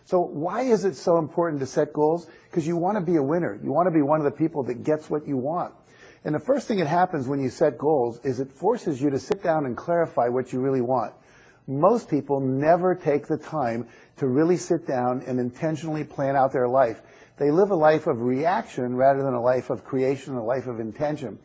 So why is it so important to set goals? Because you want to be a winner. You want to be one of the people that gets what you want. And the first thing that happens when you set goals is it forces you to sit down and clarify what you really want. Most people never take the time to really sit down and intentionally plan out their life. They live a life of reaction rather than a life of creation, a life of intention.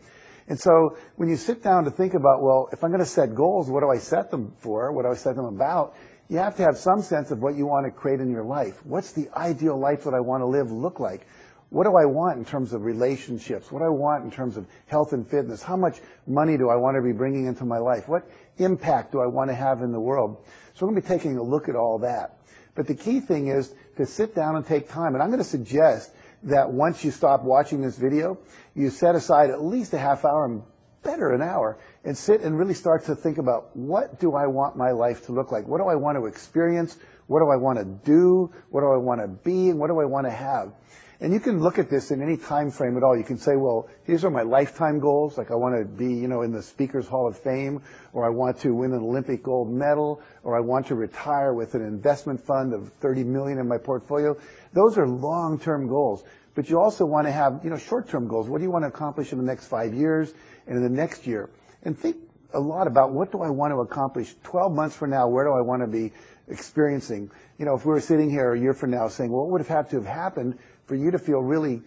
And so when you sit down to think about, well, if I'm going to set goals, what do I set them for? What do I set them about? You have to have some sense of what you want to create in your life. What's the ideal life that I want to live look like? What do I want in terms of relationships? What do I want in terms of health and fitness? How much money do I want to be bringing into my life? What impact do I want to have in the world? So we're going to be taking a look at all that. But the key thing is to sit down and take time. And I'm going to suggest that once you stop watching this video, you set aside at least a half hour, and better an hour, and sit and really start to think about, what do I want my life to look like? What do I want to experience? What do I want to do? What do I want to be? And what do I want to have? And you can look at this in any time frame at all. You can say, well, these are my lifetime goals. Like I want to be, in the Speakers Hall of Fame, or I want to win an Olympic gold medal, or I want to retire with an investment fund of 30 million in my portfolio. Those are long-term goals. But you also want to have, short-term goals. What do you want to accomplish in the next 5 years and in the next year? And think a lot about, what do I want to accomplish 12 months from now? Where do I want to be experiencing? If we were sitting here a year from now saying, well, what would have to have happened for you to feel really,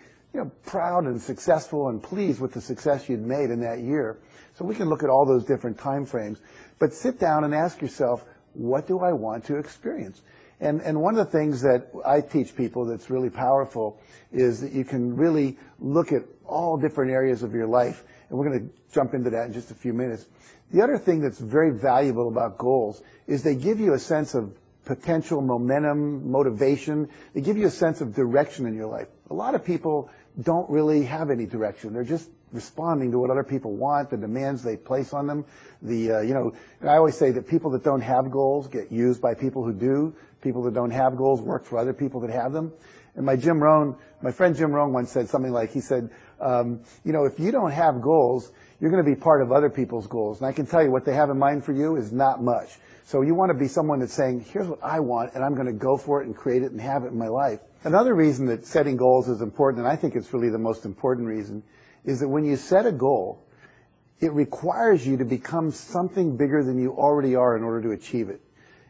proud and successful and pleased with the success you'd made in that year? So we can look at all those different time frames. But sit down and ask yourself, what do I want to experience? And one of the things that I teach people that's really powerful is that you can really look at all different areas of your life. And we're going to jump into that in just a few minutes. The other thing that's very valuable about goals is they give you a sense of potential, momentum, motivation. They give you a sense of direction in your life. A lot of people don't really have any direction. They're just responding to what other people want, the demands they place on them. And I always say that people that don't have goals get used by people who do. People that don't have goals work for other people that have them. And my friend Jim Rohn once said something like, he said, if you don't have goals, you're going to be part of other people's goals. And I can tell you what they have in mind for you is not much. So you want to be someone that's saying, here's what I want, and I'm going to go for it and create it and have it in my life. Another reason that setting goals is important, and I think it's really the most important reason, is that when you set a goal, it requires you to become something bigger than you already are in order to achieve it.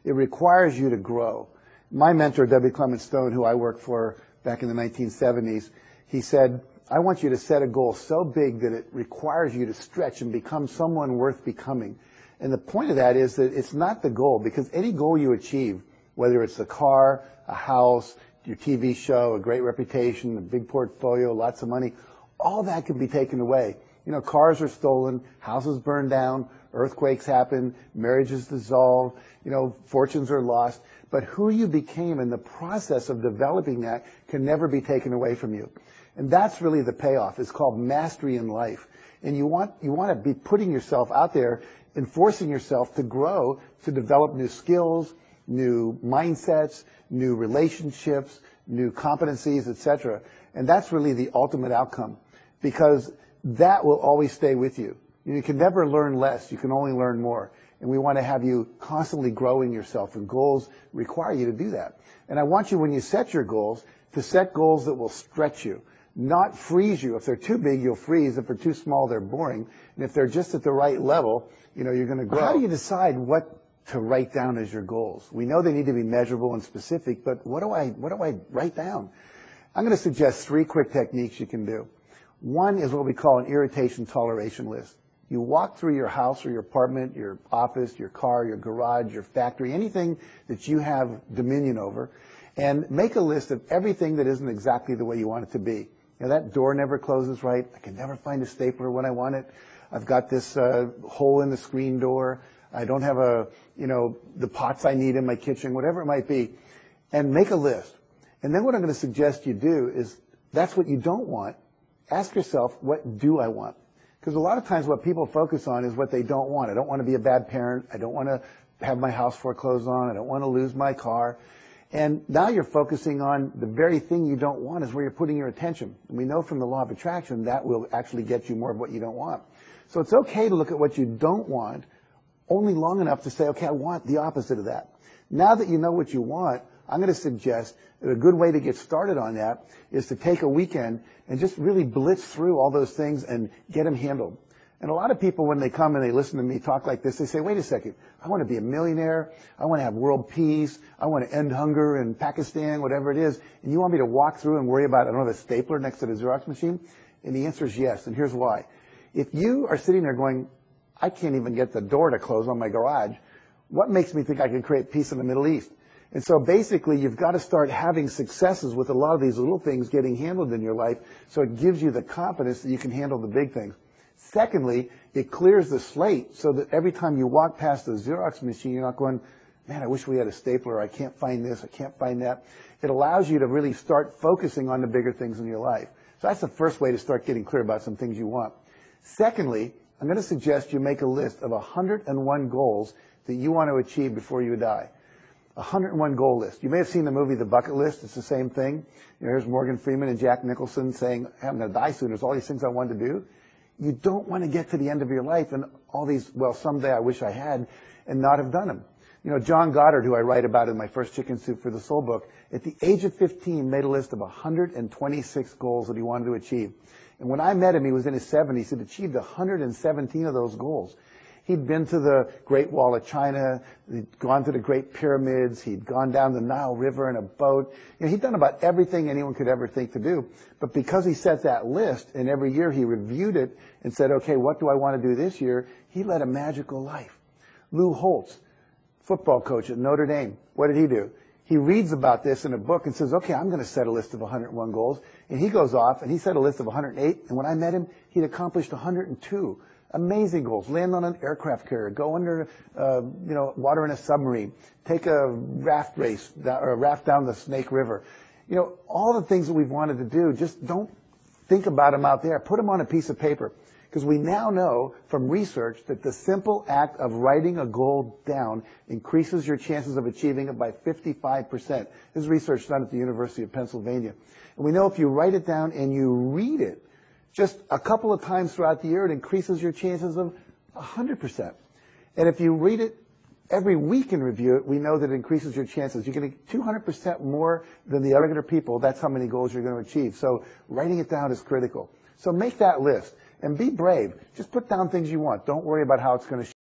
It requires you to grow. My mentor, W. Clement Stone, who I worked for back in the 1970s, he said, I want you to set a goal so big that it requires you to stretch and become someone worth becoming. And the point of that is that it's not the goal, because any goal you achieve, whether it's a car, a house, your TV show, a great reputation, a big portfolio, lots of money, all that can be taken away. Cars are stolen, houses burn down, earthquakes happen, marriages dissolve, fortunes are lost. But who you became in the process of developing that can never be taken away from you. And that's really the payoff. It's called mastery in life. And you want to be putting yourself out there and forcing yourself to grow, to develop new skills, new mindsets, new relationships, new competencies, etc. And that's really the ultimate outcome, because that will always stay with you. You can never learn less. You can only learn more. And we want to have you constantly growing yourself, and goals require you to do that. And I want you, when you set your goals, to set goals that will stretch you, not freeze you. If they're too big, you'll freeze. If they're too small, they're boring. And if they're just at the right level, you're going to grow. How do you decide what to write down as your goals? We know they need to be measurable and specific, but what do I write down? I'm going to suggest 3 quick techniques you can do. One is what we call an irritation toleration list. You walk through your house or your apartment, your office, your car, your garage, your factory, anything that you have dominion over, and make a list of everything that isn't exactly the way you want it to be. That door never closes right. I can never find a stapler when I want it. I've got this hole in the screen door. I don't have the pots I need in my kitchen, whatever it might be. And make a list. And then what I'm going to suggest you do is, that's what you don't want. Ask yourself, what do I want? Because a lot of times what people focus on is what they don't want. I don't want to be a bad parent. I don't want to have my house foreclosed on. I don't want to lose my car. And now you're focusing on the very thing you don't want is where you're putting your attention. And we know from the law of attraction that will actually get you more of what you don't want. So it's okay to look at what you don't want only long enough to say, okay, I want the opposite of that. Now that you know what you want, I'm going to suggest that a good way to get started on that is to take a weekend and just really blitz through all those things and get them handled. And a lot of people, when they come and they listen to me talk like this, they say, wait a second, I want to be a millionaire. I want to have world peace. I want to end hunger in Pakistan, whatever it is. And you want me to walk through and worry about, I don't know, the stapler next to the Xerox machine? And the answer is yes. And here's why. If you are sitting there going, I can't even get the door to close on my garage, what makes me think I can create peace in the Middle East? And so basically, you've got to start having successes with a lot of these little things getting handled in your life, so it gives you the confidence that you can handle the big things. Secondly, it clears the slate so that every time you walk past the Xerox machine, you're not going, man, I wish we had a stapler. I can't find this. I can't find that. It allows you to really start focusing on the bigger things in your life. So that's the first way to start getting clear about some things you want. Secondly, I'm going to suggest you make a list of 101 goals that you want to achieve before you die. 101 goal list. You may have seen the movie The Bucket List. It's the same thing. You know, here's Morgan Freeman and Jack Nicholson saying, I'm going to die soon. There's all these things I wanted to do. You don't want to get to the end of your life and all these, well, someday I wish I had, and not have done them. You know, John Goddard, who I write about in my first Chicken Soup for the Soul book, at the age of 15 made a list of 126 goals that he wanted to achieve. And when I met him, he was in his 70s. He'd achieved 117 of those goals. He'd been to the Great Wall of China. He'd gone to the Great Pyramids. He'd gone down the Nile River in a boat. You know, he'd done about everything anyone could ever think to do. But because he set that list, and every year he reviewed it and said, okay, what do I want to do this year? He led a magical life. Lou Holtz, football coach at Notre Dame, what did he do? He reads about this in a book and says, okay, I'm going to set a list of 101 goals. And he goes off and he set a list of 108. And when I met him, he'd accomplished 102. Amazing goals. Land on an aircraft carrier, go under, water in a submarine, take a raft race, or a raft down the Snake River. You know, all the things that we've wanted to do, just don't think about them out there. Put them on a piece of paper. Because we now know from research that the simple act of writing a goal down increases your chances of achieving it by 55%. This is research done at the University of Pennsylvania. And we know if you write it down and you read it just a couple of times throughout the year, it increases your chances of 100%. And if you read it every week and review it, we know that it increases your chances. You're getting 200% more than the regular people. That's how many goals you're going to achieve. So writing it down is critical. So make that list and be brave. Just put down things you want. Don't worry about how it's going to